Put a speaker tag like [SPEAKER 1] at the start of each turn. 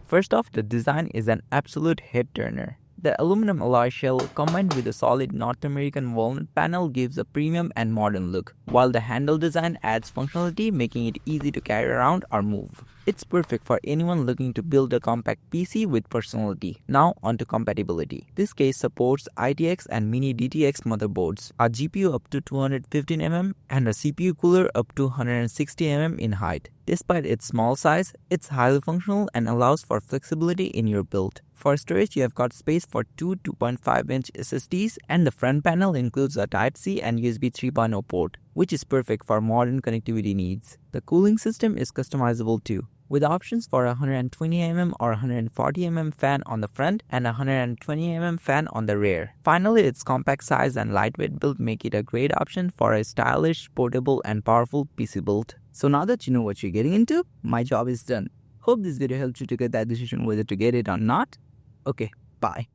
[SPEAKER 1] First off, the design is an absolute head-turner. The aluminum alloy shell combined with a solid North American walnut panel gives a premium and modern look, while the handle design adds functionality, making it easy to carry around or move. It's perfect for anyone looking to build a compact PC with personality. Now onto compatibility. This case supports ITX and Mini DTX motherboards, a GPU up to 215mm and a CPU cooler up to 160mm in height. Despite its small size, it's highly functional and allows for flexibility in your build. For storage, you have got space for two 2.5-inch SSDs, and the front panel includes a Type-C and USB 3.0 port, which is perfect for modern connectivity needs. The cooling system is customizable too, with options for a 120mm or 140mm fan on the front and a 120mm fan on the rear. Finally, its compact size and lightweight build make it a great option for a stylish, portable and powerful PC build. So now that you know what you're getting into, my job is done. Hope this video helped you to get that decision whether to get it or not. Okay, bye.